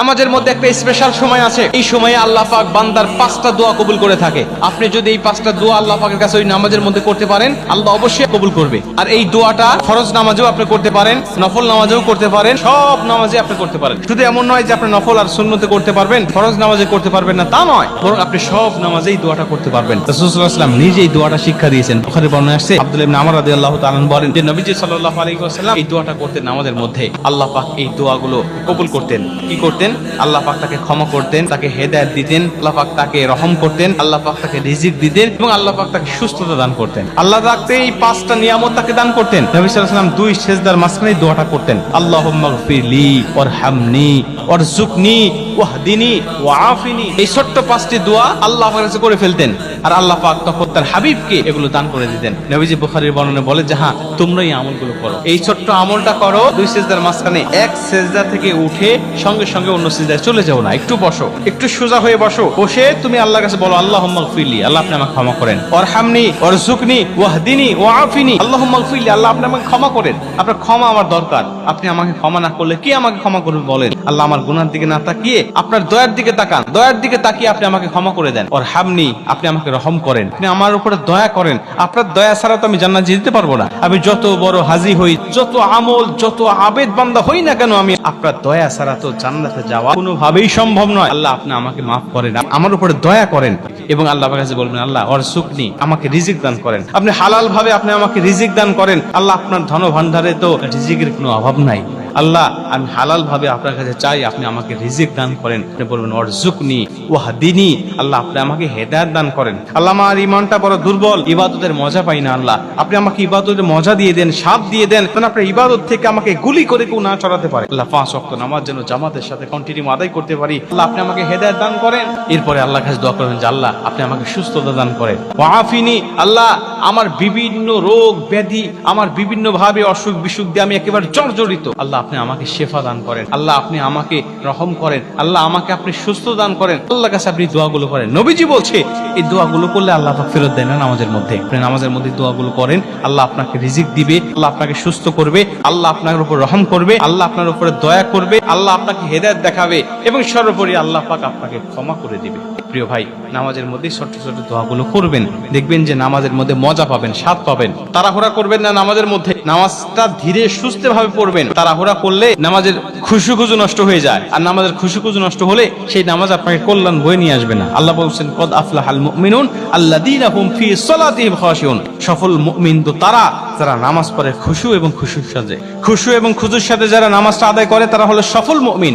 নামাজের মধ্যে একটা স্পেশাল সময় আছে। এই সময়ে আল্লাহ পাক বান্দার 5টা দোয়া কবুল করে থাকে। আপনি যদি এই 5টা দোয়া আল্লাহ পাকের কাছে ওই নামাজের মধ্যে করতে পারেন, আল্লাহ অবশ্যই কবুল করবে। আর এই দোয়াটা ফরজ নামাজেও আপনি করতে পারেন, নফল নামাজেও করতে পারেন, সব নামাজে আপনি করতে পারেন। শুধু এমন নয় যে আপনি নফল আর সুন্নতে করতে পারবেন, ফরজ নামাজে করতে পারবেন না, তা নয়, বরং আপনি সব নামাজেই দোয়াটা করতে পারবেন। রাসূল সাল্লাল্লাহু আলাইহি ওয়াসাল্লাম নিজে এই দোয়াটা শিক্ষা দিয়েছেন। বুখারী বর্ণনায় আসছে, আব্দুল্লাহ ইবনে আমর রাদিয়াল্লাহু তাআলা আনহু বলেন যে নবীজি সাল্লাল্লাহু আলাইহি ওয়াসাল্লাম এই দোয়াটা করতেন নামাজের মধ্যে। আল্লাহ পাক এই দোয়াগুলো কবুল করতেন। কি করতেন? আল্লাহ পাক তাকে ক্ষমা করতেন, তাকে হেদায়েত দিতেন, আল্লাহ পাক তাকে রহম করতেন, আল্লাহ পাক তাকে রিজিক দিতেন এবং আল্লাহ পাক তাকে সুস্থতা দান করতেন। আল্লাহ তাকে এই 5টা নিয়ামত তাকে দান করতেন। নবী সাল্লাল্লাহু আলাইহি ওয়াসাল্লাম 2 সিজদার মাঝখানে দোয়াটা করতেন, আল্লাহুম্মা গফিরলি ওয়ারহামনি ওয়ারযুকনি ওয়াহদিনি ওয়াআফিনি। এই ছোট্ট 5টি দোয়া আল্লাহ পাকের কাছে করে ফেলতেন আর আল্লাহ পাক তখন তার হাবিবকে এগুলো দান করে দিতেন। নবীজি বুখারীর বর্ণনায় বলে যে হ্যাঁ, তোমরা এই আমলগুলো করো, এই ছোট্ট আমলটা করো। 2 সিজদার মাঝখানে এক সিজদা থেকে উঠে সঙ্গে সঙ্গে অন্য সিজদায় চলে যাও না, একটু বসো, একটু সোজা হয়ে বসো। বসে তুমি আল্লাহর কাছে বলো, আল্লাহুম্মা গফিরলি, আল্লাহ আপনি আমাকে ক্ষমা করেন, ওয়ারহামনি ওয়ারযুকনি ওয়াহদিনি ওয়াআফিনি, আল্লাহুম্মা গফিরলি, আল্লাহ আপনি আমাকে ক্ষমা করেন, আপনার ক্ষমা আমার দরকার। আপনি আমাকে ক্ষমা না করলে কে আমাকে ক্ষমা করবে বলেন? আল্লাহ আমার গুনার দিকে না তাকিয়ে আপনার দয়ার দিকে তাকান, দয়ার দিকে তাকিয়ে আপনি আমাকে ক্ষমা করে দেন। ওয়ারহামনি, আপনি আমাকে রহম করেন, আপনি আমার উপরে দয়া করেন। আপনার দয়া ছাড়া তো আমি জান্নাত যেতে পারবো না। আমি যত বড় হাজি হই, যত আমল, যত আবেদ বান্দা হই না কেন, আমি আপনার দয়া ছাড়া তো জান্নাতে যাওয়া কোনোভাবেই সম্ভব নয়। আল্লাহ আপনি আমাকে মাফ করেন, আমার উপরে দয়া করেন। এবং আল্লাহর কাছে বলবেন, আল্লাহ ওয়ারযুকনি, আমাকে রিজিক দান করেন। আপনি হালাল ভাবে আপনি আমাকে রিজিক দান করেন। আল্লাহ আপনার ধন ভান্ডারে তো রিজিকের কোনো অভাব নাই। আল্লাহ আমি হালাল ভাবে আপনার কাছে চাই, আপনি আমাকে রিজিক দান করেন। আপনি বলবেন ওয়ারযুকনি ওয়াহদিনি, আল্লাহ আপনি আমাকে হেদায়েত দান করেন। আল্লাহ আমার ঈমানটা বড় দুর্বল, ইবাদতের মজা পাই না, আল্লাহ আপনি আমাকে ইবাদতের মজা দিয়ে দেন, স্বাদ দিয়ে দেন, কারণ আপনার ইবাদত থেকে আমাকে গুলি করে কেউ না চড়াতে পারে। আল্লাহ 5 ওয়াক্ত নামাজ যেন জামাতের সাথে কন্টিনিউ আদায় করতে পারি। আল্লাহ আপনি আমাকে হেদায়েত দান করেন। এরপরে আল্লাহর কাছে দোয়া করবেন যে আল্লাহ আপনি আমাকে সুস্থতা দান করেন। ওয়াআফিনি, আল্লাহ আমার বিভিন্ন রোগ ব্যাধি, আমার বিভিন্ন ভাবে অসুখ বিসুখ দিয়ে আমি একেবারে জর্জরিত, আল্লাহ আপনি আমাকে শেফা দান করেন। আল্লাহ আপনি আমাকে রহম করেন, আল্লাহ আমাকে আপনি সুস্থ দান করেন। আল্লাহর কাছে আপনি দোয়াগুলো করেন। নবীজি বলছে এই দোয়াগুলো করলে আল্লাহ পাক ফেরত দেন না নামাজের মধ্যে। আপনি নামাজের মধ্যে দোয়াগুলো করেন, আল্লাহ আপনাকে রিজিক দিবে, আল্লাহ আপনাকে সুস্থ করবে, আল্লাহ আপনার উপর রহম করবে, আল্লাহ আপনার উপরে দয়া করবে, আল্লাহ আপনাকে হেদায়েত দেখাবে এবং সর্বোপরি আল্লাহ পাক আপনাকে ক্ষমা করে দিবে। প্রিয় ভাই, নামাজের মধ্যে ছোট ছোট দোয়াগুলো করবেন, দেখবেন যে নামাজের মধ্যে মজা পাবেন, স্বাদ পাবেন। তাড়াহুড়া করবেন না নামাজের মধ্যে, নামাজটা ধীরে সুস্থে ভাবে পড়বেন। তাড়াহুড়া করলে নামাজের খুশু নষ্ট হয়ে যায়, আর নামাজের খুশু নষ্ট হলে সেই নামাজ আপনাকে কল্যাণ বয়ে নিয়ে আসবে না। আল্লাহ বলছেন কদ আফলাহাল মুমিনুন আল্লাযীনা হুম ফি সালাতিহিম খাশিউন, সফল মুমিন তো তারা যারা নামাজ পড়ে খুশু এবং খুশুর সাথে, খুশু এবং খুশুর সাথে যারা নামাজটা আদায় করে তারা হলো সফল মুমিন।